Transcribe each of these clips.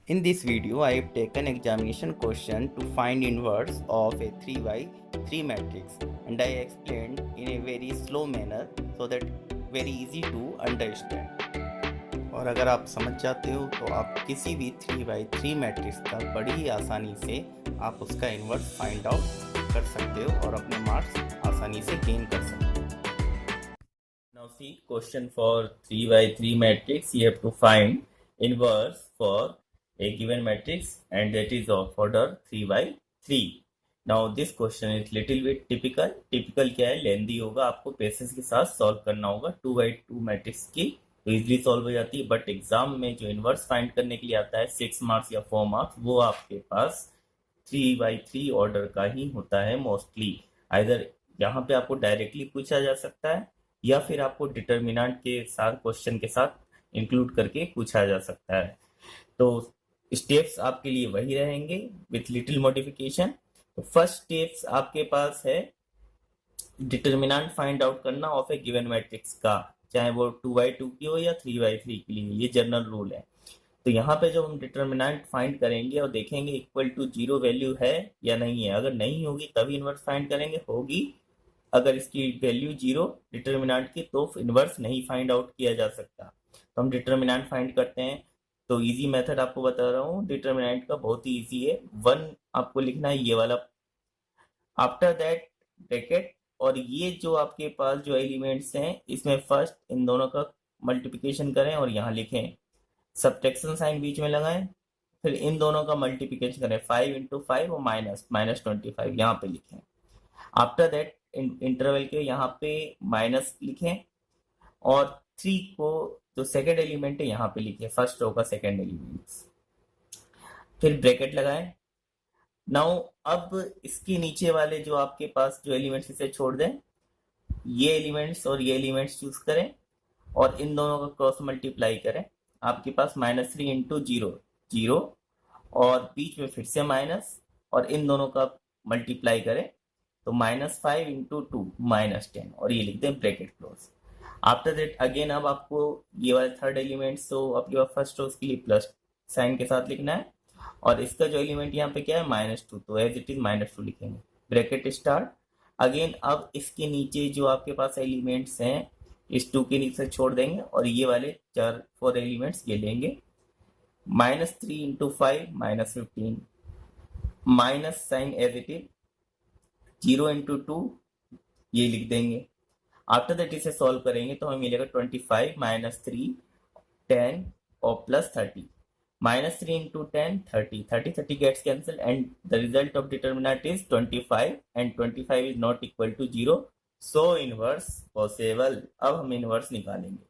In this video, I have taken examination question to find inverse of a 3 by 3 matrix, and I explained in a very slow manner so that very easy to understand. और अगर आप समझ जाते हो तो आप किसी भी 3 by 3 मैट्रिक्स का बड़ी ही आसानी से आप उसका इन्वर्स फाइंड आउट कर सकते हो और अपने मार्क्स आसानी से गेन कर सकते हो. Now see question for 3 by 3 matrix. You have to find inverse for a given matrix and that is of order 3 by 3. Now this question is little bit typical. Typical क्या है, लेंदी होगा, आपको patience के साथ solve करना होगा. 2 by 2 matrix की तो इजीली सॉल्व हो जाती है, बट एग्जाम में जो इन्वर्स फाइंड करने के लिए आता है 6 मार्क्स या 4 मार्क्स, वो आपके पास 3 by 3 ऑर्डर का ही होता है मोस्टली. आइदर यहाँ पे आपको डायरेक्टली पूछा जा सकता है या फिर आपको डिटर्मिनेंट के साथ क्वेश्चन के साथ इंक्लूड करके पूछा जा सकता है. तो स्टेप्स आपके लिए वही रहेंगे विथ लिटिल मॉडिफिकेशन. तो फर्स्ट स्टेप्स आपके पास है डिटर्मिनेंट फाइंड आउट करना ऑफ ए गिवन मैट्रिक्स का, चाहे वो 2x2 की हो या 3x3 के लिए, ये जनरल रूल है. तो यहाँ पे जब हम डिटर्मिनेंट फाइंड करेंगे और देखेंगे इक्वल टू 0 वैल्यू है या नहीं है, अगर नहीं होगी तभी इन्वर्स फाइंड करेंगे, होगी अगर इसकी वैल्यू 0 डिटर्मिनेंट की तो इन्वर्स नहीं फाइंड आउट किया जा सकता. तो हम डिटर्मिनेंट फाइंड करते हैं. तो इजी मेथड आपको बता रहा हूँ डिटर्मिनेंट का, बहुत ही इजी है. 1 आपको लिखना है ये वाला, आफ्टर दैट ब्रैकेट, और ये जो आपके पास जो एलिमेंट्स हैं इसमें फर्स्ट इन दोनों का मल्टीप्लिकेशन करें और यहाँ लिखें, सब्ट्रैक्शन साइन बीच में लगाएं, फिर इन दोनों का मल्टीप्लिकेशन करें 5 इंटू 5 और माइनस 25 यहाँ पे लिखें. आफ्टर दैट इंटरवल के यहाँ पे माइनस लिखें और 3 को जो सेकेंड एलिमेंट है यहाँ पे लिखें, फर्स्ट रो का सेकेंड एलिमेंट, फिर ब्रैकेट लगाएं. नाउ अब इसके नीचे वाले जो आपके पास जो एलिमेंट्स, इसे छोड़ दें, ये एलिमेंट्स और ये एलिमेंट्स चूज करें और इन दोनों का क्रॉस मल्टीप्लाई करें. आपके पास -3 इंटू 0 और बीच में फिर से माइनस और इन दोनों का मल्टीप्लाई करें तो -5 इंटू 2 -10 और ये लिखते हैं bracket close. After that again अब आपको ये वाले थर्ड एलिमेंट, तो आपके पास फर्स्ट रो के लिए प्लस साइन के साथ लिखना है और इसका जो एलिमेंट यहाँ पे क्या है -2, तो एज इट इज -2 लिखेंगे, ब्रैकेट स्टार्ट. अगेन अब इसके नीचे जो आपके पास एलिमेंट्स हैं इस 2 के नीचे छोड़ देंगे और ये वाले 4 एलिमेंट्स ये लेंगे, -3 into 5 -15, minus sign as it is, 0 into 2 ये लिख देंगे. आफ्टर दैट इसे सॉल्व करेंगे तो हमें मिलेगा 25 -3 10 और plus 30, -3 into 10 30 gets cancelled and the result of determinant is 25 and 25 is not equal to 0, so inverse possible. अब हम इनवर्स निकालेंगे.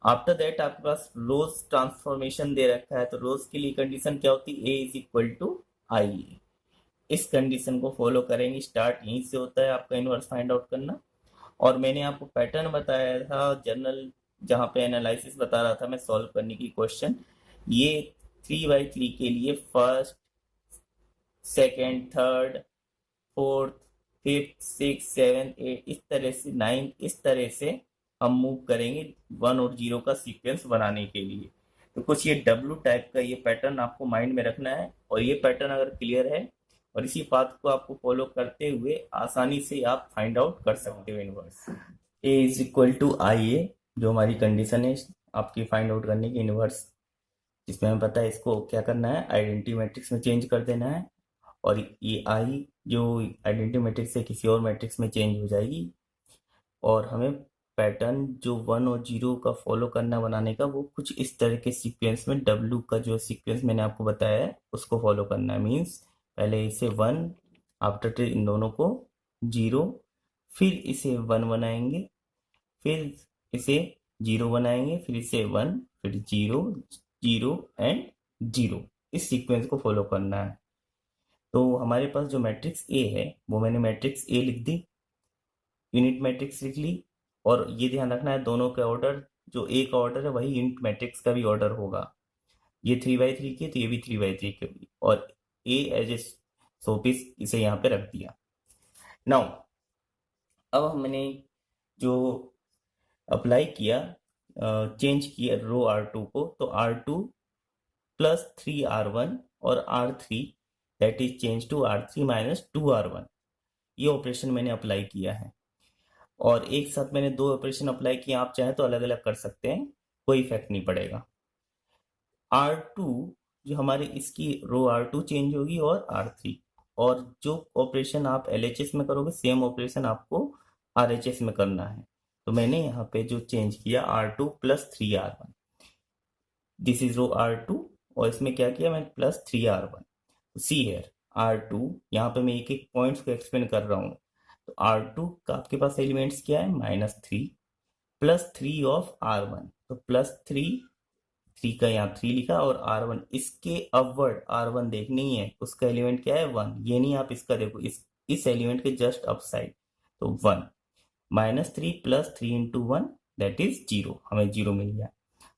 आफ्टर दैट आपके पास रोज ट्रांसफॉर्मेशन दे रखा है, तो रोज के लिए कंडीशन क्या होती है, A इज इक्वल टू आई. इस कंडीशन को फॉलो करेंगे, स्टार्ट यहीं से होता है आपका इनवर्स फाइंड आउट करना. और मैंने आपको पैटर्न बताया था जनरल, जहाँ पे एनालिसिस बता रहा था मैं सॉल्व करने की क्वेश्चन. ये 3x3 के लिए first, second, third, fourth, fifth, six, seven, 8, इस तरह से 9, इस तरह से हम मूव करेंगे 1 और 0 का सीक्वेंस बनाने के लिए. तो कुछ ये W टाइप का ये पैटर्न आपको माइंड में रखना है और ये पैटर्न अगर क्लियर है और इसी पाथ को आपको फॉलो करते हुए आसानी से आप फाइंड आउट कर सकते हो inverse. A is equal to I A, जो हमारी कंडीशन है आपकी फाइंड आउट करने की इनवर्स, जिसमें हमें पता है इसको क्या करना है, आइडेंटिटी मैट्रिक्स में चेंज कर देना है और ये आई जो आइडेंटिटी मैट्रिक्स से किसी और मैट्रिक्स में चेंज हो जाएगी और हमें पैटर्न जो 1 और 0 का फॉलो करना बनाने का, वो कुछ इस तरह के सीक्वेंस में W का जो सीक्वेंस मैंने आपको बताया है उसको फॉलो करना है. मीन्स पहले इसे 1, आफ्टर इन दोनों को 0, फिर इसे 1 बनाएंगे, फिर इसे 0 बनाएंगे, फिर इसे 1, फिर 0 0 एंड 0, इस सीक्वेंस को फॉलो करना है. तो हमारे पास जो मैट्रिक्स ए है वो मैंने मैट्रिक्स ए लिख दी, यूनिट मैट्रिक्स लिख ली, और ये ध्यान रखना है दोनों का ऑर्डर, जो ए का ऑर्डर है वही यूनिट मैट्रिक्स का भी ऑर्डर होगा. ये 3x3 की तो ये भी 3x3 की होगी और ए एज ए सोपीस इसे यहाँ पे रख दिया. नाउ अब हमने जो अप्लाई किया, चेंज किया रो R2 को, तो R2 प्लस 3R1 और R3 that is change to R3 minus 2R1। ये ऑपरेशन मैंने अप्लाई किया है और एक साथ मैंने दो ऑपरेशन अप्लाई किए। आप चाहें तो अलग अलग कर सकते हैं, कोई इफेक्ट नहीं पड़ेगा। R2 जो हमारे इसकी रो R2 चेंज होगी और R3, और जो ऑपरेशन आप LHS में करोगे सेम ऑपरेशन आपको RHS में करना है। तो मैंने यहाँ पे जो चेंज किया R2 plus 3R1, this is row R2 और इसमें क्या किया मैंने plus 3R1। See here R2, यहाँ पे मैं एक एक पॉइंट्स को एक्सप्लेन कर रहा हूँ। तो R2 का आपके पास एलिमेंट्स क्या है, -3 प्लस 3 ऑफ R1, तो प्लस 3 का यहाँ 3 लिखा और R1 इसके अपवर्ड R1 देखनी है, उसका एलिमेंट क्या है 1। ये नहीं आप इसका देखो, इस एलिमेंट के जस्ट अपसाइड, तो 1 -3 प्लस 3 इंटू 1 दैट इज 0, हमें 0 मिल गया।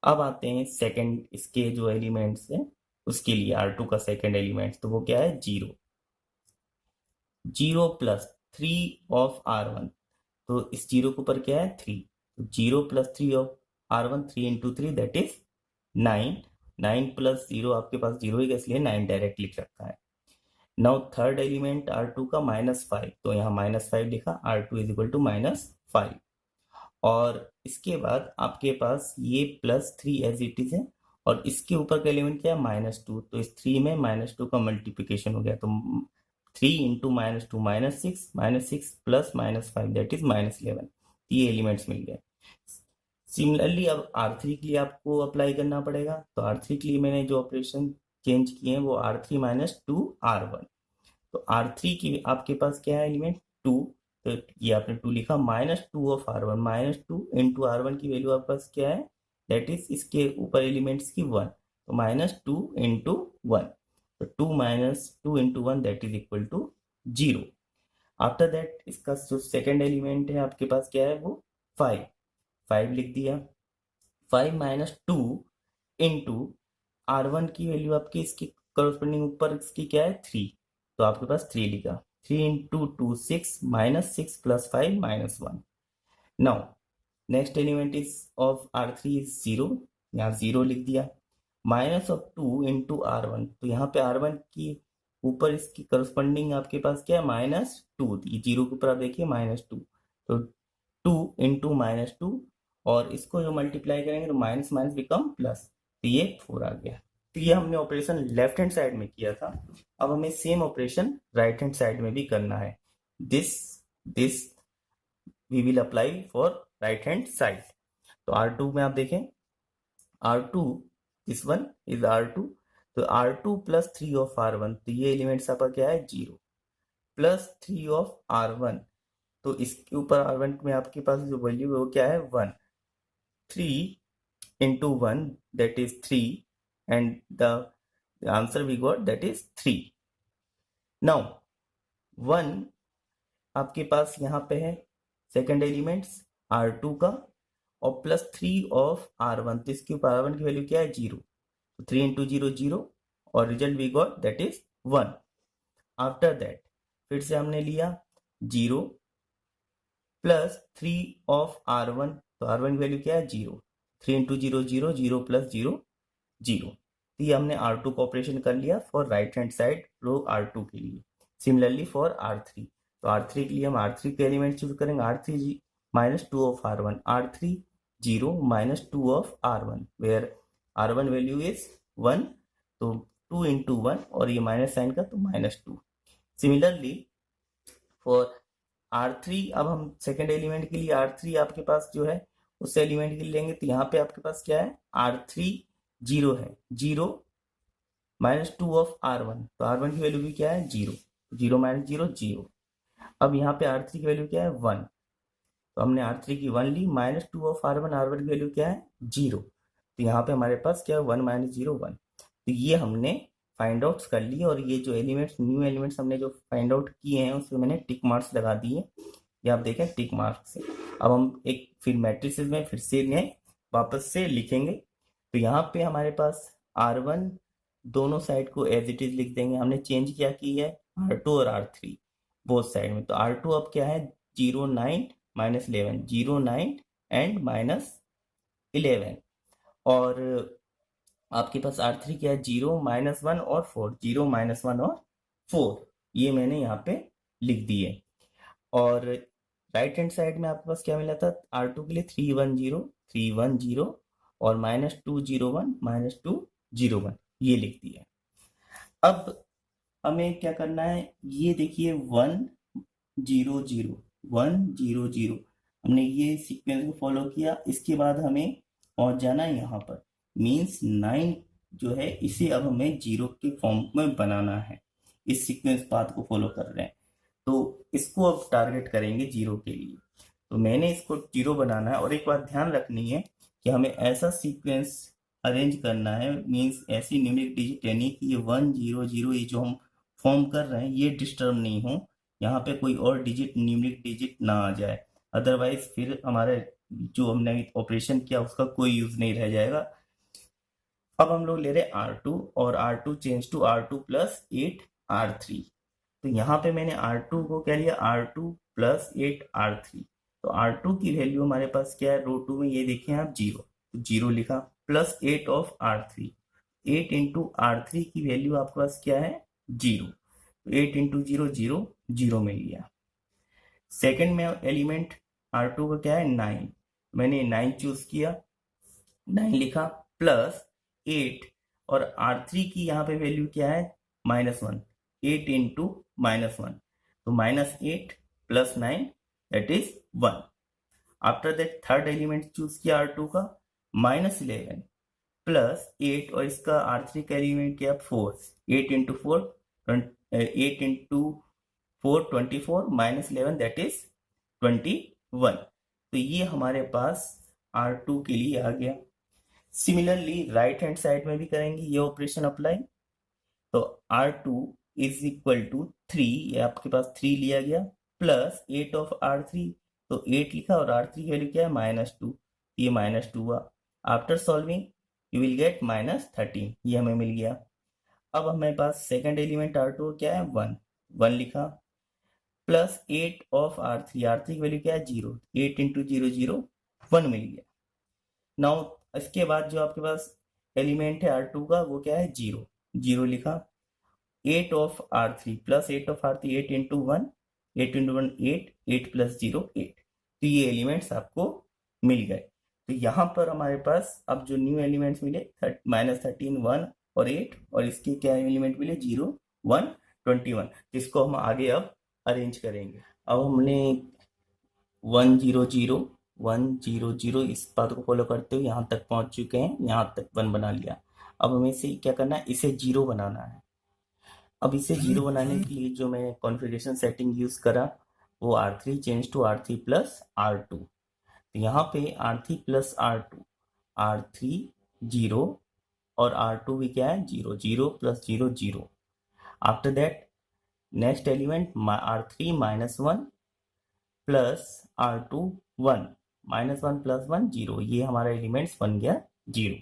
अब आते हैं सेकंड इसके जो एलिमेंट्स हैं उसके लिए, R2 का सेकंड एलिमेंट, तो वो क्या है 0 प्लस 3 ऑफ R1, तो इस 0 के ऊपर क्या है 3, तो 0 plus 3 of R1, 3 into 3 that is 9, 9 plus 0 आपके पास 0 ही, इसलिए 9 डायरेक्ट लिख रखा है। नाउ थर्ड एलिमेंट R2 का -5, तो यहाँ -5 लिखा, R2 इज इक्वल टू -5। और इसके बाद आपके पास ये +3 एज इट इज है और इसके ऊपर का एलिमेंट क्या है -2, तो इस 3 में -2 का मल्टीप्लिकेशन हो गया, तो 3 इंटू -2 -6 प्लस -5 दैट इज -11, ये एलिमेंट्स मिल गए। सिमिलरली अब R3 के लिए आपको अप्लाई करना पड़ेगा, तो R3 के लिए मैंने जो ऑपरेशन चेंज किए हैं वो R3 माइनस 2R1, तो R3 की आपके पास क्या है एलिमेंट 2, तो ये आपने 2 लिखा, -2 ऑफ R1, -2 इंटू R1 की वैल्यू आपके पास क्या है, दैट इज इसके ऊपर एलिमेंट्स की 1, तो -2 इंटू 1, तो 2 minus 2 into 1 that is equal to 0। After that इसका जो सेकेंड एलिमेंट है आपके पास क्या है, वो 5 लिख दिया। 5 माइनस 2 इंटू R1 की वैल्यू आपकी इसकी करस्पॉन्डिंग ऊपर इसकी क्या है 3, तो आपके पास 3 लिखा, 3 into 2 6 -6 plus 5 -1। Now next element is of R3 is 0, यहाँ 0 लिख दिया। माइनस ऑफ 2 इंटू R1, तो यहाँ पे R1 की ऊपर इसकी करस्पॉन्डिंग आपके पास क्या है -2, ये 0 के ऊपर आप देखिए -2, तो 2 इंटू -2 और इसको जो मल्टीप्लाई करेंगे तो माइनस माइनस बिकम प्लस, तो ये 4 आ गया। तो ये हमने ऑपरेशन लेफ्ट हैंड साइड में किया था, अब हमें same operation right hand side में भी करना है। This we will apply for right hand side. तो R2 में आप देखें, R2 this one is R2, तो R2 प्लस 3 ऑफ R1, तो ये एलिमेंट्स आपका क्या है 0 प्लस 3 ऑफ R1, तो इसके ऊपर R1 में आपके पास जो वैल्यू है वो क्या है 1, 3 into 1 that is 3 and the answer we got that is 3। now 1 आपके पास यहाँ पे है सेकेंड एलिमेंट्स R2 का और प्लस 3 ऑफ R1, तो इसके ऊपर R1 की वैल्यू क्या है 0, तो 3 इंटू 0 0 और result we got that is 1। After that फिर से हमने लिया 0 प्लस 3 ऑफ R1, तो R1 की वैल्यू क्या है 0, 3 इंटू 0 0 0 प्लस 0 0, तो ये हमने R2 को ऑपरेशन कर लिया for right hand side row R2 के लिए। सिमिलरली फॉर R3, तो R3 के लिए हम R3 के एलिमेंट चूज करेंगे, R3 minus 2 of R1, R3 0 minus 2 of R1 where R1 value is 1, तो 2 इंटू 1 और ये माइनस साइन का तो -2। सिमिलरली फॉर R3, अब हम सेकेंड एलिमेंट के लिए R3 आपके पास जो है उस एलिमेंट के लिए लेंगे, तो यहाँ पे आपके पास क्या है R3 0 है, 0 माइनस 2 ऑफ R1, तो R1 की वैल्यू भी क्या है 0, 0 माइनस 0 0। अब यहाँ पे R3 की वैल्यू क्या है 1, तो हमने R3 की 1 ली, माइनस 2 ऑफ R1, R1 की वैल्यू क्या है 0, तो यहाँ पे हमारे पास क्या है 1 माइनस 0 1, तो ये हमने फाइंड आउट कर लिए और ये जो एलिमेंट्स न्यू एलिमेंट्स हमने जो फाइंड आउट किए हैं उसमें मैंने टिक मार्क्स लगा दिए, ये आप देखें टिक मार्क्स से। अब हम एक फिर मैट्रिसेस में फिर से इन्हें वापस से लिखेंगे, तो यहाँ पे हमारे पास R1 दोनों साइड को एज इट इज लिख देंगे, हमने चेंज क्या की है R2 और R3 बोथ साइड में, तो R2 अब क्या है 0 9 -11, 0 9 एंड -11, और आपके पास R3 क्या है, 0 -1 और 4, 0 -1 और 4, ये मैंने यहाँ पे लिख दिए। और राइट हैंड साइड में आपके पास क्या मिला था, R2 के लिए 310 310 और -201 -201, ये लिख दिया। अब हमें क्या करना है, ये देखिए 1 0 0 1 0 0, हमने ये सीक्वेंस को फॉलो किया। इसके बाद हमें पहुंच जाना है यहाँ पर, मीन्स 9 जो है इसे अब हमें 0 के फॉर्म में बनाना है। इस सीक्वेंस पाथ को फॉलो कर रहे हैं, तो इसको अब टारगेट करेंगे 0 के लिए। तो मैंने इसको 0 बनाना है। और एक बात ध्यान रखनी है कि हमें ऐसा सीक्वेंस अरेंज करना है, मीन्स ऐसी न्यूमेरिक डिजिट यानी कि ये 1 0 0 ये जो हम फॉर्म कर रहे हैं ये डिस्टर्ब नहीं हो, यहाँ पे कोई और डिजिट न्यूमेरिक डिजिट ना आ जाए, अदरवाइज फिर हमारे जो हमने ऑपरेशन किया उसका कोई यूज नहीं रह जाएगा। अब हम लोग ले रहे हैं R2 और R2 change to R2 plus 8 R3। तो यहाँ पे मैंने R2 को क्या लिया, R2 प्लस 8 R3। तो R2 की वैल्यू हमारे पास क्या है, रो 2 में ये देखें आप 0, तो 0 लिखा, plus 8 of R3, 8 into R3 की वैल्यू आपके पास क्या है 0, तो 8 इंटू 0 0 0 मिल गया। सेकेंड में एलिमेंट R2 का क्या है 9, मैंने 9 चूज किया, 9 लिखा, प्लस 8 और R3 की यहाँ पे वैल्यू क्या है -1, 8 इंटू -1, तो -8 plus 9 that is 1। After that third element choose किया R2 का, -11 प्लस 8 और इसका R3 का एलिमेंट क्या 4, 8 इंटू 4 8 इंटू 4 24 -11 दैट इज 21। तो ये हमारे पास R2 के लिए आ गया। सिमिलरली राइट हैंड साइड में भी करेंगे ये ऑपरेशन अप्लाई। तो R2 इज इक्वल टू 3, ये आपके पास 3 लिया गया, प्लस 8 ऑफ R3, तो 8 लिखा और R3 की वैल्यू क्या है -2, ये -2 हुआ। After solving you will get -13, ये हमें मिल गया। अब हमारे पास सेकंड एलिमेंट R2 क्या है 1, 1 लिखा, प्लस 8 ऑफ R3, R3 की वैल्यू क्या है 0, 8 इंटू 0 0 1 मिल गया। नाउ इसके बाद जो आपके पास एलिमेंट है R2 का वो क्या है 0, 0 लिखा, 8 of R3 plus 8 of R3, 8 into 1, 8 into 1 8, 8 plus 0 8, तो ये एलिमेंट्स आपको मिल गए। तो यहाँ पर हमारे पास अब जो न्यू एलिमेंट्स मिले -13 1 और 8, और इसके क्या एलिमेंट मिले 0 1 21, जिसको हम आगे अब अरेंज करेंगे। अब हमने 1 0 0 1 0 0 इस बात को फॉलो करते हुए यहाँ तक पहुँच चुके हैं, यहाँ तक 1 बना लिया। अब हमें इसे क्या करना है, इसे 0 बनाना है। अब इसे 0 बनाने के लिए जो मैं कॉन्फ़िगरेशन सेटिंग यूज़ करा वो R3 change to R3 plus R2। तो यहाँ पे R3 प्लस R2, R3 0 और R2 भी क्या है 0, 0 plus 0 0। After that next element R3 -1 plus R2 1, -1 plus 1 0, ये हमारा एलिमेंट्स बन गया 0।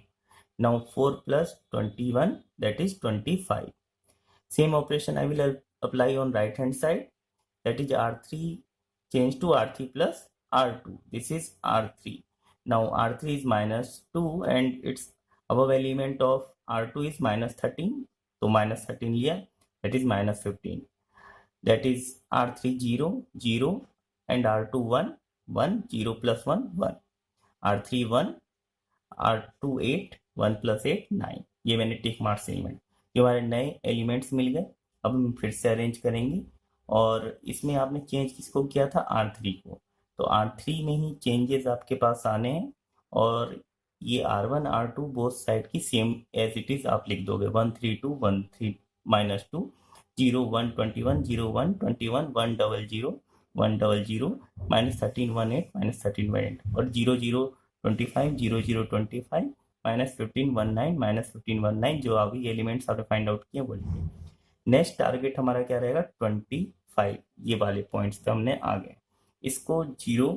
Now 4 plus 21 that is 25। Same operation I will apply on right hand side, that is R3 change to R3 plus R2, this is R3. Now R3 is -2 and its above element of R2 is -13, so -13 लिया, that is -15, that is R3 0 0 and R2 1 1, 0 plus 1 1, R3 1, R2 8, 1 plus 8 9, ये मैंने टिक marks element, ये हमारे नए elements मिल गए। अब हम फिर से अरेंज करेंगे, और इसमें आपने चेंज किसको किया था R3 को, तो R3 में ही चेंजेस आपके पास आने हैं, और ये R1 R2 बोथ साइड की सेम एज इट इज आप लिख दोगे, 1 3 2 1 3 -2 0 1 21 0 1 21 1 0 0 1 0 0 -13 1 8 -13 1 8 और 0 0 25 0 0 25 -15 19 -15 19, जो अभी एलिमेंट्स आपने फाइंड आउट किए वो लिखे। नेक्स्ट टारगेट हमारा क्या रहेगा 25, ये वाले पॉइंट्स पे हमने आ गए, इसको 0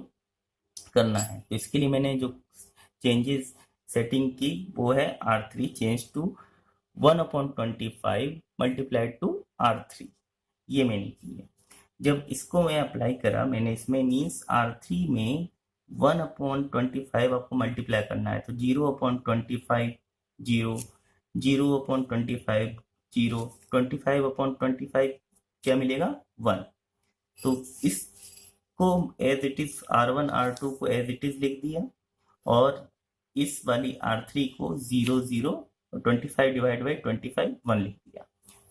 करना है। तो इसके लिए मैंने जो चेंजेस सेटिंग की वो है R3 change to 1/25 multiplied to R3, ये मैंने की है। जब इसको मैं अप्लाई करा, मैंने इसमें मीन्स R3 में 1/25 आपको मल्टीप्लाई करना है, तो 0/25 0 0/25 0, 25/25 क्या मिलेगा 1। तो इसको as it is R1 R2 को एज इट इज लिख दिया और इस वाली R3 को 0 0 25 डिवाइड बाई 25 1 लिख दिया।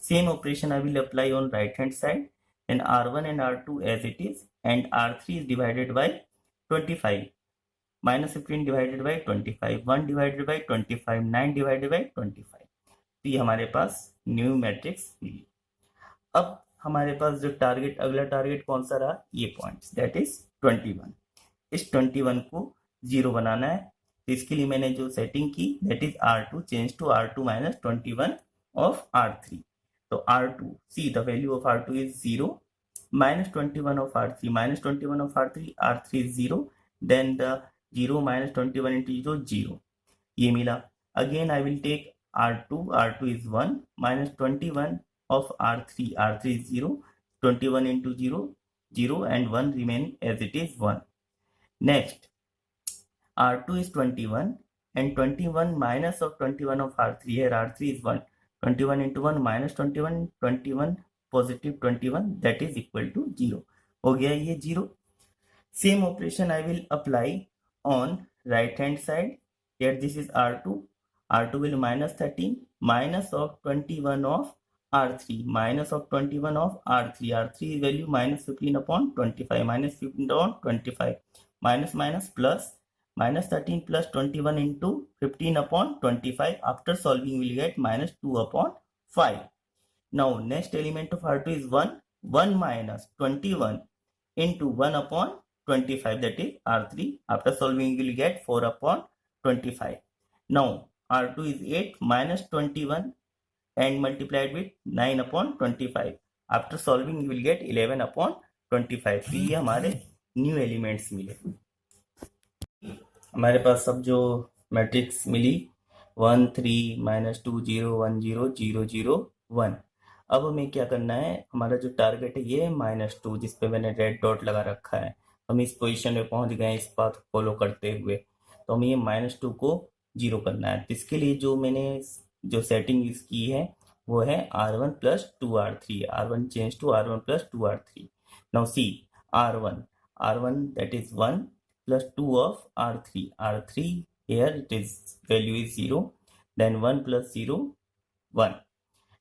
Same operation I will apply on right hand side and R1 and R2 as it is and R3 is divided by 25 minus 15 divided by 25 1 divided by 25 9 divided by 25। तो ये हमारे पास new matrix मिली। अब हमारे पास जो target अगला target कौन सा रहा, ये पॉइंट्स दैट इज 21। इस 21 को 0 बनाना है, तो इसके लिए मैंने जो सेटिंग की that is R2 change to R2 minus 21 of R3। तो R2 see the value of R2 is 0 minus 21 of R3 minus 21 of R3 is 0 then the 0 minus 21 into 0 0 ये मिला। Again I will take R2 is 1 minus 21 of R3 is 0 21 into 0 0 and 1 remain as it is 1। Next R2 is 21 and 21 minus of 21 of R3, here R3 is 1 21 into 1 minus 21 21 positive 21 that is equal to 0 हो गया ये 0। Same operation I will apply on right hand side, here this is R2 will minus 13 minus of 21 of R3 minus of 21 of R3 value minus 15 upon 25 minus 15 upon 25 minus minus plus minus 13 plus 21 into 15 upon 25 after solving we will get minus 2 upon 5। Now next element of R2 is 1 minus 21 into 1 upon 25 that is R3 after solving we will get 4 upon 25। Now R2 is 8 minus 21 and multiplied with 9 upon 25 after solving we will get 11 upon 25। तो ये हमारे new elements मिले। हमारे पास सब जो matrix मिली 1 3 minus 2 0 1 0 0 0 1। अब हमें क्या करना है, हमारा जो टारगेट है ये -2 जिस पे मैंने रेड डॉट लगा रखा है, हम इस पोजीशन में पहुंच गए इस पाथ को फॉलो करते हुए। तो हमें ये -2 को 0 करना है। तो इसके लिए जो मैंने जो सेटिंग की है वो है R1 plus 2R3 R1 change to R1 plus 2R3। now see R1 that is 1 plus 2 of R3 here it is value is 0 then 1 plus 0 1।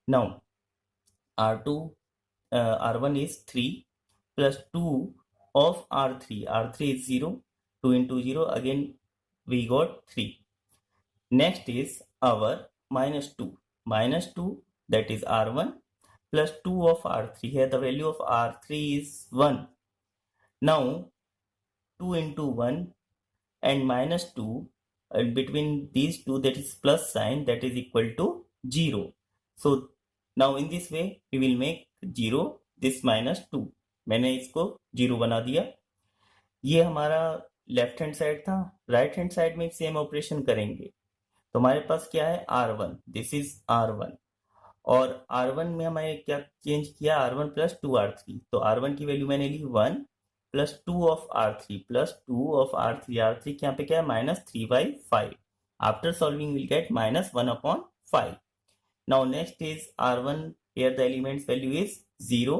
now R1 is 3 plus 2 of R3 is 0 2 into 0 again we got 3। next is our -2 that is R1 plus 2 of R3, here the value of R3 is 1। now 2 into 1 and -2 between these two that is plus sign that is equal to 0। so now in this way we will make 0 this -2, मैंने इसको 0 बना दिया। ये हमारा left hand side था। Right hand side में same operation करेंगे। तो हमारे पास क्या है R1 दिस इज R1 और R1 में हमें क्या चेंज किया R1 plus 2R3। तो R1 की वैल्यू मैंने ली 1 plus 2 of R3 plus 2 of R3 R3 यहाँ पे क्या है -3/5 after solving we'll get -1 upon 5। now next is R1, here the elements value is 0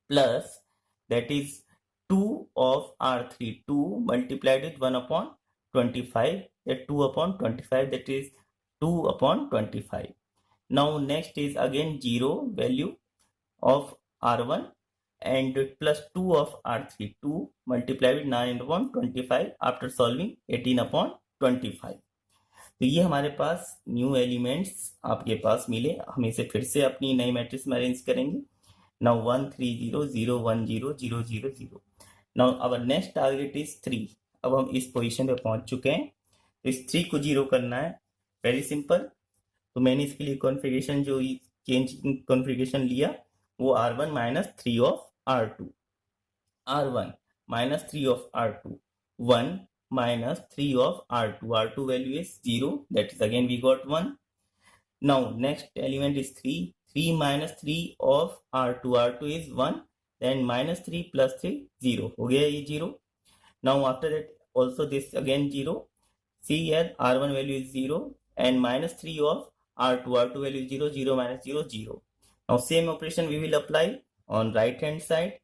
plus that is 2 of R3 2 multiplied with 1 upon 25 that 2 upon 25 that is 2 upon 25। now next is again 0 value of R1 and plus 2 of R3 2 multiplied with 9 upon 25 after solving 18 upon 25। तो ये हमारे पास new elements आपके पास मिले। हम इसे फिर से अपनी नई मैट्रिक्स में अरेंज करेंगे। now 1 3 0 0 1 0 0 0 0। now our next target is 3। अब हम इस पोजीशन पे पहुंच चुके हैं। तो इस 3 को 0 करना है, वेरी सिंपल। तो मैंने इसके लिए कॉन्फ़िगरेशन जो चेंज कॉन्फ़िगरेशन लिया वो R1 -3 of R2 R1 -3 of R2 1 -3 of R2 value is 0 that is again we got 1। now next element is 3 minus 3 of R2 is 1 then -3 plus 3 0 हो गया ये 0। now after that also this again 0। see here R1 value is 0 and -3 of R2 value 0, 0 minus 0, 0. Now same operation we will apply on right hand side.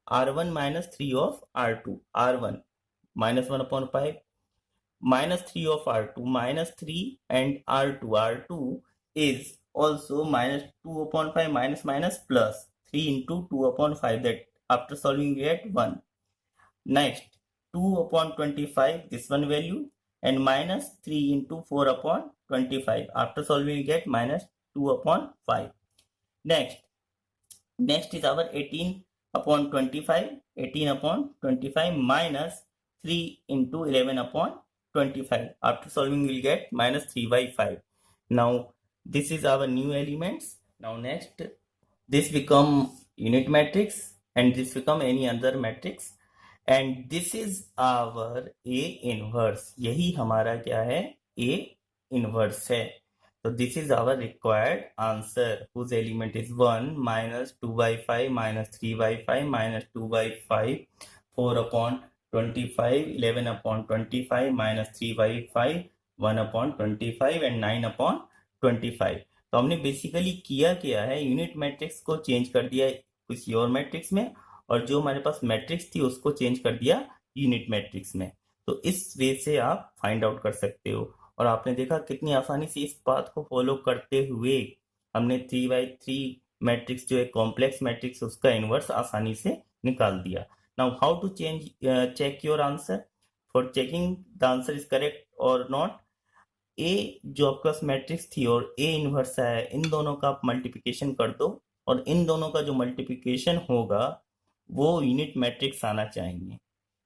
R1 minus 3 of R2, R1 minus 1 upon 5, minus 3 of R2, minus 3 and R2 is also minus 2 upon 5 minus plus 3 into 2 upon 5, that after solving we get 1. Next 2 upon 25, this one value, and minus 3 into 4 upon 25, after solving we get minus 2 upon 5. Next is our 18 upon 25, 18 upon 25 minus 3 into 11 upon 25. After solving, we'll get minus 3 by 5. Now, this is our new elements. Now, next, this become unit matrix and this become any other matrix. And this is our A inverse. यही हमारा क्या है? A inverse है. So this is our required answer, whose element is 1 minus 2 by 5 minus 3 by 5 minus 2 by 5, 4 upon 25, 11 upon 25 minus 3 by 5, 1 upon 25 and 9 upon 25. तो हमने basically किया क्या है, यूनिट मैट्रिक्स को चेंज कर दिया किसी और मैट्रिक्स में, और जो हमारे पास मैट्रिक्स थी उसको चेंज कर दिया यूनिट मैट्रिक्स में. तो इस वे से आप फाइंड आउट कर सकते हो. और आपने देखा कितनी आसानी से इस बात को फॉलो करते हुए हमने 3x3 मैट्रिक्स जो है कॉम्प्लेक्स मैट्रिक्स उसका इनवर्स आसानी से निकाल दिया. Now how to check your answer. For checking the answer is correct और नॉट, ए जो आपका मैट्रिक्स थी और ए इनवर्स है, इन दोनों का आप मल्टीप्लिकेशन कर दो और इन दोनों का जो मल्टीप्लिकेशन होगा वो यूनिट मैट्रिक्स आना चाहिए,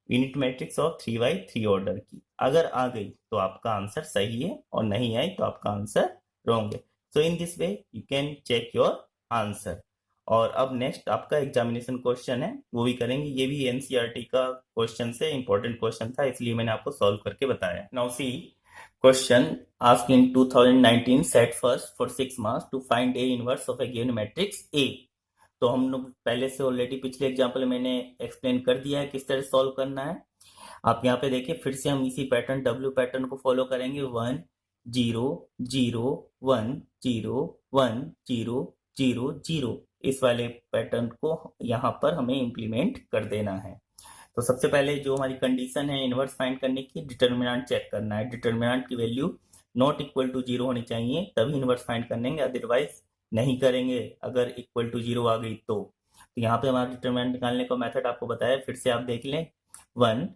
unit matrix of 3x3 order की. अगर आ गई तो आपका आंसर सही है और नहीं आई तो आपका आंसर रॉन्ग है. So in this way you can check your answer. और अब नेक्स्ट आपका एग्जामिनेशन क्वेश्चन है, वो भी करेंगे. ये भी एनसीईआरटी का क्वेश्चन से इंपॉर्टेंट क्वेश्चन था, इसलिए मैंने आपको सॉल्व करके बताया. Now see question asked in 2019 set first for 6 marks to find a inverse of a given matrix A. तो हम लोग पहले से ऑलरेडी पिछले एग्जाम्पल मैंने एक्सप्लेन कर दिया है किस तरह सॉल्व करना है. आप यहाँ पे देखिए, फिर से हम इसी पैटर्न W पैटर्न को फॉलो करेंगे. 1 0 0 1 0 1 0 0 0, इस वाले पैटर्न को यहाँ पर हमें इम्प्लीमेंट कर देना है. तो सबसे पहले जो हमारी कंडीशन है इनवर्स फाइंड करने की, डिटर्मिनेंट चेक करना है. डिटर्मिनेंट की वैल्यू नॉट इक्वल टू 0 होनी चाहिए, तभी इनवर्स फाइंड करेंगे, अदरवाइज नहीं करेंगे. अगर इक्वल टू 0 आ गई तो यहाँ पे हमारा डिटरमिनेंट निकालने का मेथड आपको बताया, फिर से आप देख लें. 1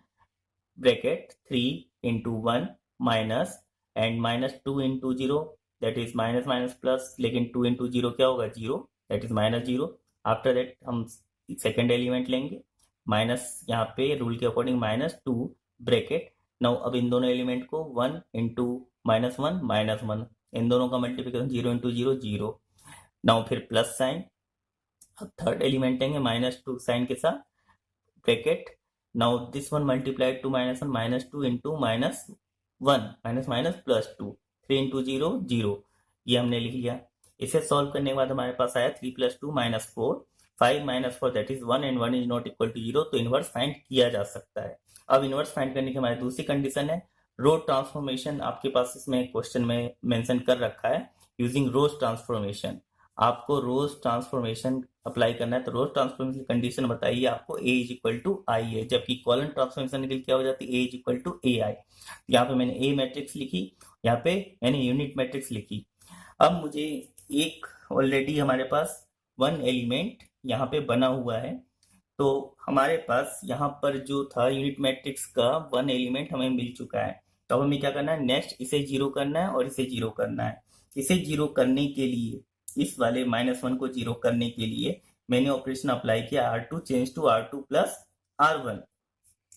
bracket 3 into 1 minus and minus 2 into 0, that is minus minus plus, लेकिन 2 into 0 क्या होगा? 0, that is minus 0. After that हम सेकेंड एलिमेंट लेंगे, माइनस यहाँ पे रूल के अकॉर्डिंग माइनस 2 ब्रैकेट. नाउ अब इन दोनों एलिमेंट को 1 into माइनस 1 माइनस 1, इन दोनों का मल्टीप्लिकेशन 0 into 0 0. नाउ फिर प्लस साइन, अब थर्ड एलिमेंट लेंगे माइनस 2 साइन के साथ bracket. Now this one multiplied to minus 1 minus 2 into minus 1 minus minus plus 2, 3 into 0 0, ये हमने लिख लिया. इसे सॉल्व करने के बाद हमारे पास आया 3 plus 2 minus 4, 5 minus 4 that is 1 and 1 is not equal to 0. तो इनवर्स फाइंड किया जा सकता है. अब इनवर्स फाइंड करने की हमारी दूसरी कंडीशन है रो ट्रांसफॉर्मेशन. आपके पास इसमें क्वेश्चन में मेंशन कर रखा है यूजिंग रोज ट्रांसफॉर्मेशन. आपको रोज ट्रांसफॉर्मेशन अप्लाई करना है. तो रोज ट्रांसफॉर्मेशन कंडीशन बताइए आपको A इज इक्वल टू आई है, जबकि कॉलम ट्रांसफॉर्मेशन के लिए क्या हो जाती है? A इज इक्वल टू ए आई. यहाँ पे मैंने A मैट्रिक्स लिखी, यहाँ पे मैंने यूनिट मैट्रिक्स लिखी. अब मुझे एक ऑलरेडी हमारे पास 1 एलिमेंट यहाँ पे बना हुआ है, तो हमारे पास यहाँ पर जो था यूनिट मैट्रिक्स का 1 एलिमेंट हमें मिल चुका है. तो अब हमें क्या करना है? नेक्स्ट इसे 0 करना है और इसे 0 करना है. इसे 0 करने के लिए, इस वाले -1 को 0 करने के लिए मैंने ऑपरेशन अप्लाई किया R2 change to R2 plus R1.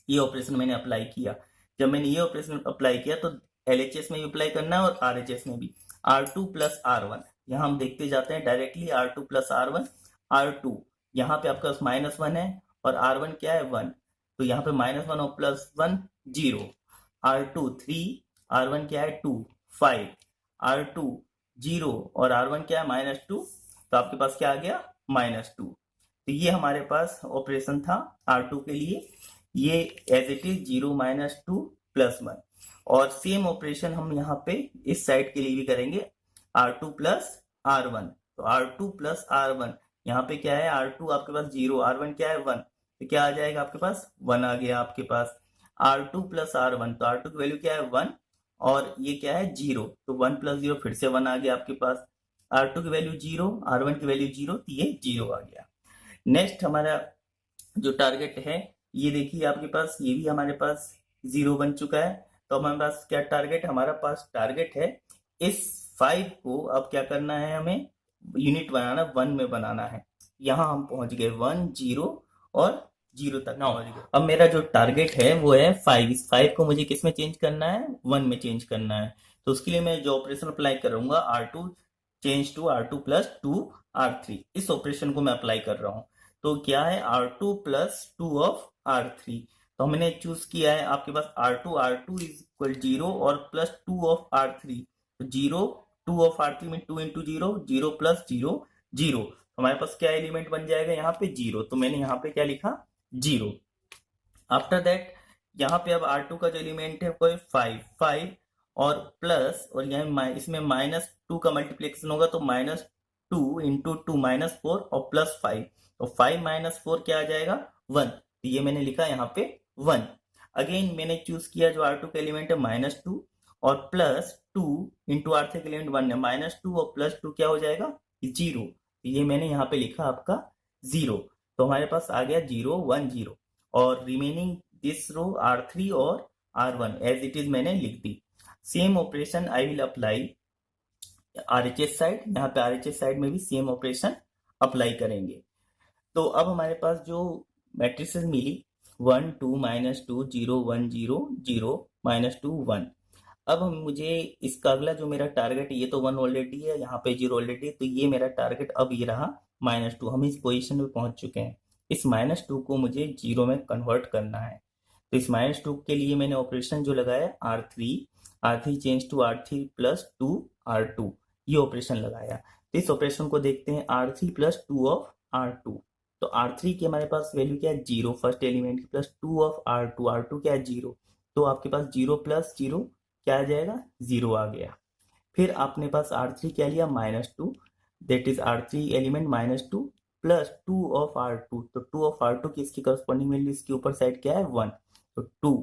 ये ऑपरेशन मैंने अप्लाई किया. जब मैंने ये ऑपरेशन अप्लाई किया तो LHS में भी अप्लाई करना है और RHS में भी. R2 प्लस R1, यहाँ हम देखते जाते हैं directly. R2 plus R1, R2 यहाँ पे आपका -1 है और R1 क्या है? 1. तो यहाँ पे -1 और +1 0, R2 3, R1 क्या है? 2 5, R2 0 और R1 क्या है? -2. तो आपके पास क्या आ गया? -2. तो ये हमारे पास ऑपरेशन था R2 के लिए. ये एज इट इज 0 -2 +1. और सेम ऑपरेशन हम यहाँ पे इस साइड के लिए भी करेंगे. R2 plus R1। तो R2 प्लस R1, यहाँ पे क्या है, R2 आपके पास 0, R1 क्या है 1, तो क्या आ जाएगा आपके पास 1 आ गया आपके पास। R2 प्लस R1, तो R2 की वैल्यू क्या है 1 और ये क्या है 0, तो 1 प्लस 0 फिर से 1 आ गया आपके पास। R2 की वैल्यू 0, R1 की वैल्यू 0, तो ये 0 आ गया। नेक्स्ट हमारा जो टारगेट है, ये देखिए आपके पास ये भी हमारे पास 0 बन चुका है। तो हमारे पास क्या टारगेट, हमारा पास टारगेट है इस 5 को अब क्या करना है, हमें यूनिट बनाना, 1 में बनाना है। यहाँ हम पहुंच गए 1 0 और 0 तक पहुंच गए। अब मेरा जो टारगेट है वो है 5। इस 5 को मुझे किस में चेंज करना है, 1 में चेंज करना है। तो उसके लिए मैं जो ऑपरेशन अप्लाई करूंगा, R2 change to R2 plus 2 R3, इस ऑपरेशन को मैं अप्लाई कर रहा हूँ। तो क्या है, R2 प्लस 2 ऑफ R3। तो हमने चूज किया है आपके पास R2 इज इक्वल 0 और प्लस 2 ऑफ R3। तो 0 2 ऑफ R3 में 2 इंटू 0, 0 प्लस 0 0। तो हमारे पास क्या एलिमेंट बन जाएगा यहाँ पे 0, तो मैंने यहाँ पे क्या लिखा 0। आफ्टर दैट यहाँ पे अब R2 का जो एलिमेंट है वो 5 और प्लस, और यहाँ इसमें -2 का मल्टीप्लिकेशन होगा, तो -2 इंटू 2 -4 और प्लस 5। तो 5 माइनस 4 क्या आ जाएगा 1, तो ये मैंने लिखा यहाँ पे 1। अगेन मैंने चूज किया जो R2 का एलिमेंट है -2 और प्लस 2 इंटू R3 का एलिमेंट 1 है, -2 और प्लस 2 क्या हो जाएगा 0। तो ये मैंने यहाँ पे लिखा आपका 0। तो हमारे पास आ गया 0 1 0 और रिमेनिंग दिस रो R3 और R1 एज इट इज मैंने लिख दी। Same operation I will apply RHS side, यहाँ पे RHS साइड में भी सेम ऑपरेशन अप्लाई करेंगे। तो अब हमारे पास जो मैट्रिसेस मिली 1 2 -2 0 1 0 0 -2 1। अब हम मुझे इसका अगला जो मेरा टारगेट है, ये तो 1 ऑलरेडी है, यहाँ पे 0 ऑलरेडी है, तो ये मेरा टारगेट अब ये रहा -2। हम इस पोजीशन में पहुंच चुके हैं। इस -2 को मुझे 0 में कन्वर्ट करना है। तो इस -2 के लिए मैंने ऑपरेशन जो लगाया R3 change to R3 plus 2 R2, ये ऑपरेशन लगाया। तो इस ऑपरेशन को देखते हैं, R3 प्लस 2 ऑफ R2। तो R3 की हमारे पास वैल्यू क्या है 0, फर्स्ट एलिमेंट की, प्लस 2 ऑफ R2 क्या है 0। तो आपके पास 0 प्लस 0 क्या आ जाएगा 0 आ गया। फिर आपने पास R3 क्या लिया -2, that is R3 element -2 plus 2 of R2। तो 2 ऑफ R2 की इसकी करस्पॉन्डिंग वैल्यू इसके ऊपर साइड क्या है 1, तो 2।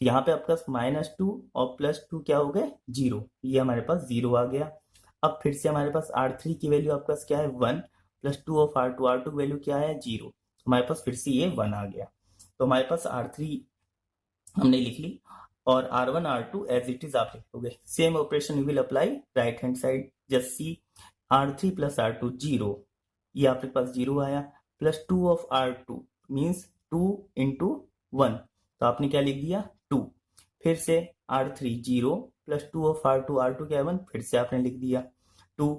तो यहाँ पे आपके पास -2 और प्लस 2 क्या हो गए 0, ये हमारे पास 0 आ गया। अब फिर से हमारे पास R3 की वैल्यू आपके पास क्या है 1 प्लस 2 ऑफ R2 की वैल्यू क्या है 0, हमारे पास फिर से ये 1 आ गया। तो हमारे पास R3 हमने लिख ली और R1 R2 as it is आप लिखोगे। Same operation you will apply right hand side, just see R3 plus R2 0, ये आपके पास 0 आया, plus 2 of R2 means 2 into 1, तो आपने क्या लिख दिया 2। फिर से R3 0 प्लस 2 ऑफ R2 क्या है 1, फिर से आपने लिख दिया 2।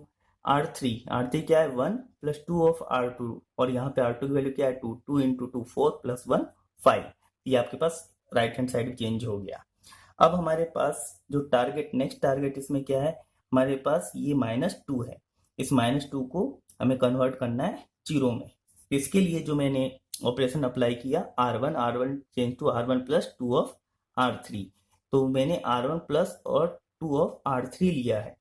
R3 क्या है 1 प्लस 2 ऑफ R2 और यहाँ पे R2 की वैल्यू क्या है 2, 2 इंटू 2 4 प्लस 1 5। ये आपके पास राइट हैंड साइड चेंज हो गया। अब हमारे पास जो टारगेट, नेक्स्ट टारगेट इसमें क्या है, हमारे पास ये -2 है, इस -2 को हमें कन्वर्ट करना है 0 में। इसके लिए जो मैंने ऑपरेशन अप्लाई किया R1 change to R1 plus 2 of R3, तो मैंने R1 प्लस और 2 ऑफ R3 लिया है।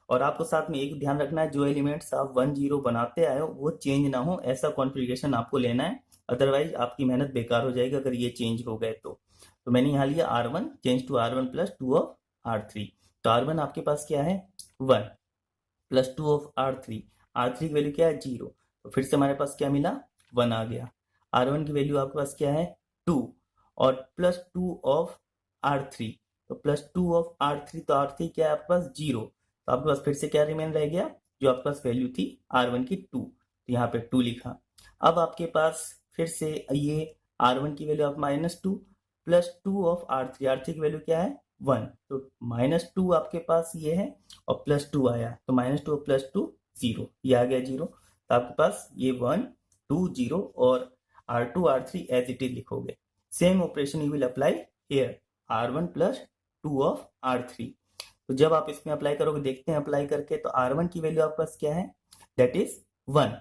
और आपको साथ में एक ध्यान रखना है, जो एलिमेंट्स आप 1 0 बनाते आए हो वो चेंज ना हो, ऐसा कॉन्फ़िगरेशन आपको लेना है, अदरवाइज आपकी मेहनत बेकार हो जाएगी अगर ये चेंज हो गए तो मैंने यहाँ लिया R1 change to R1 plus 2 of R3। तो R1 आपके पास क्या है 1 प्लस 2 ऑफ R3 की वैल्यू क्या है 0, तो फिर से हमारे पास क्या मिला 1 आ गया। R1 की वैल्यू आपके पास क्या है 2 और प्लस 2 ऑफ R3, तो प्लस 2 ऑफ R3, तो R3 क्या है आपके पास 0, तो आपके पास फिर से क्या रिमेन रह गया, जो आपके पास वैल्यू थी R1 की 2, तो यहाँ पे 2 लिखा। अब आपके पास फिर से ये R1 की वैल्यू आप -2 प्लस 2 ऑफ R3 की वैल्यू क्या है 1, तो -2 आपके पास ये है और प्लस 2 आया, तो -2 प्लस 2 0, ये आ गया 0। तो आपके पास ये 1 2 0 और R2 R3 as it is लिखोगे। Same operation you will apply here R1 plus 2 of R3। तो जब आप इसमें अप्लाई करोगे, देखते हैं अप्लाई करके, तो R1 की वैल्यू आपके पास क्या है दैट इज 1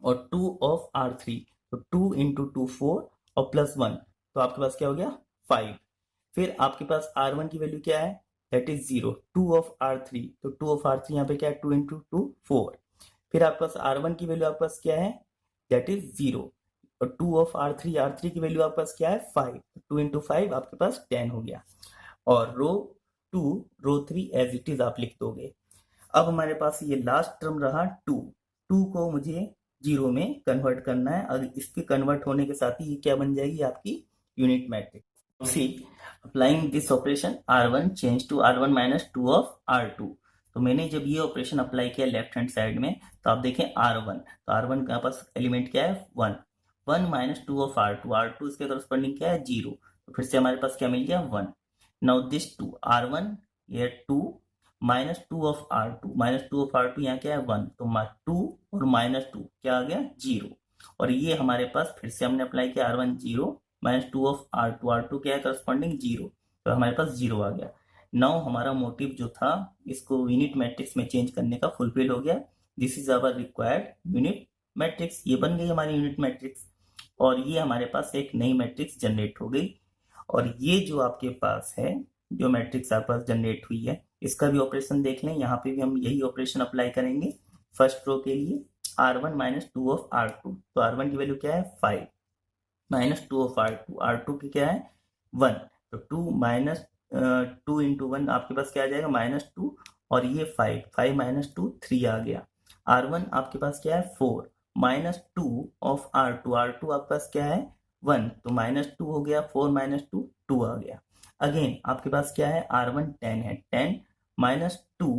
और 2 ऑफ R3, तो 2 इंटू 2 4 और प्लस 1, तो आपके पास क्या हो गया 5। फिर आपके पास R1 की वैल्यू क्या है दैट इज 0, 2 ऑफ R3, तो 2 ऑफ R3 यहाँ पे क्या है, 2 इंटू 2 4। फिर आपके पास R1 की वैल्यू आपके पास क्या है, दैट इज 0, और 2 ऑफ R3 की वैल्यू आपके पास क्या है 5, 2 इंटू 5 आपके पास 10 हो गया, और रो 2 रो 3 एज इट इज आप लिख दोगे। अब हमारे पास ये लास्ट टर्म रहा 2 को मुझे 0 में कन्वर्ट करना है। अगर इसके कन्वर्ट होने के साथ ही ये क्या बन जाएगी, आपकी unit matrix. See applying this operation R1 change to R1 minus 2 of R2। तो मैंने जब ये ऑपरेशन अप्लाई किया लेफ्ट हैंड साइड में, तो आप देखें R1, तो R1 के पास एलिमेंट क्या है 1, 1 माइनस 2 ऑफ R2 इसके करस्पॉन्डिंग क्या है 0, तो फिर से हमारे पास क्या मिल गया 1। नाउ दिस 2 R1 ये 2 माइनस 2 ऑफ R2 यहाँ क्या है 1, तो 2 और माइनस 2 क्या आ गया 0, और ये हमारे पास फिर से हमने अप्लाई किया R1 0 माइनस 2 ऑफ R2 क्या है करस्पॉन्डिंग 0, तो हमारे पास 0 आ गया। नाउ हमारा मोटिव जो था इसको यूनिट मैट्रिक्स में चेंज करने का फुलफिल हो गया। This is our required unit matrix, ये बन गई हमारी यूनिट मैट्रिक्स, और ये हमारे पास एक नई मैट्रिक्स जनरेट हो गई। और ये जो आपके पास है, जो मैट्रिक्स आपके पास जनरेट हुई है, इसका भी ऑपरेशन देख लें। यहाँ पे भी हम यही ऑपरेशन अप्लाई करेंगे फर्स्ट रो के लिए, R1 माइनस 2 ऑफ R2, तो R1 की वैल्यू क्या है 5 माइनस 2 ऑफ R2 की क्या है 1, तो 2 माइनस 2 इंटू 1 आपके पास क्या आ जाएगा -2, और ये 5 माइनस 2 3 आ गया। R1 आपके पास क्या है 4 माइनस 2 ऑफ R2 आपके पास क्या है 1, तो -2 हो गया, 4 माइनस 2 2 आ गया। अगेन आपके पास क्या है R1 10 है, 10 माइनस 2,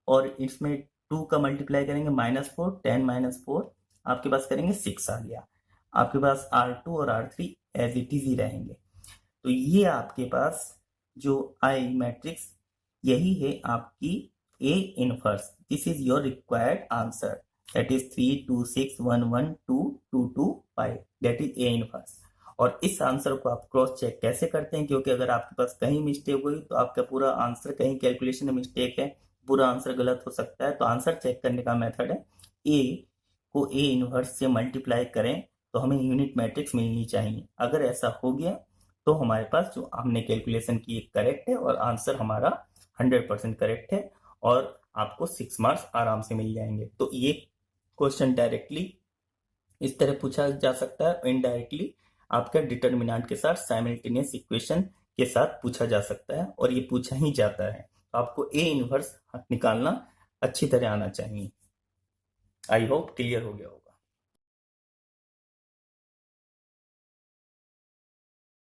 और इसमें 2 का मल्टीप्लाई करेंगे -4, 10 माइनस 4 आपके पास करेंगे 6 आ गया। आपके पास R2 और R3 as it is he रहेंगे। तो ये आपके पास जो आई मैट्रिक्स, यही है आपकी A inverse. This is your required answer, that is 3 2 6 1 1 2 2 2 5, that is A inverse. और इस आंसर को आप क्रॉस चेक कैसे करते हैं, क्योंकि अगर आपके पास कहीं मिस्टेक हुई तो आपका पूरा आंसर, कहीं कैलकुलेशन में मिस्टेक है, पूरा आंसर गलत हो सकता है। तो आंसर चेक करने का मेथड है A को A इनवर्स से मल्टीप्लाई करें तो हमें यूनिट मैट्रिक्स मिलनी चाहिए। अगर ऐसा हो गया तो हमारे पास जो हमने कैलकुलेशन की करेक्ट है, और आंसर हमारा 100% करेक्ट है, और आपको 6 मार्क्स आराम से मिल जाएंगे। तो ये क्वेश्चन डायरेक्टली इस तरह पूछा जा सकता है, इनडायरेक्टली आपका डिटर्मिनेंट के साथ साइमल्टेनियस इक्वेशन के साथ पूछा जा सकता है, और ये पूछा ही जाता है। तो आपको A इनवर्स निकालना अच्छी तरह आना चाहिए। आई होप क्लियर हो गया होगा।